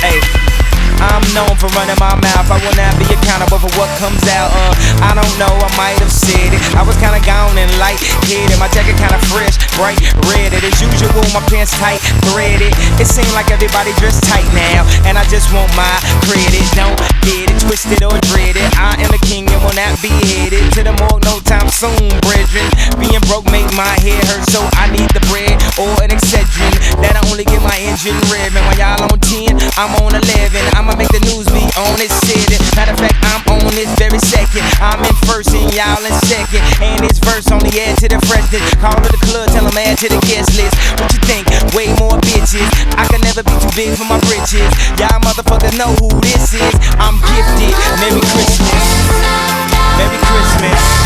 Hey, I'm known for running my mouth. I will not be accountable for what comes out. I don't know, I might have said it. I was kinda gone and light-headed. My jacket kinda fresh, bright red. As usual, my pants tight, threaded. It seemed like everybody dressed tight now, and I just want my credit. Don't get it twisted or dreaded. I am the king and will not be headed to the morgue no time soon, brethren. Being broke make my head hurt, so I need the bread or an Excedrin. That I only get my engine revving. While y'all on 10, I'm on 11. I'ma make the news be on this city. Matter of fact, I'm on this very second. I'm in first and y'all in second. And this verse only add to the freshness. Call to the club, tell them add to the guest list. What you think? Way more bitches. I can never be too big for my britches. Y'all motherfuckers know who this is. I'm gifted. Merry Christmas. Merry Christmas.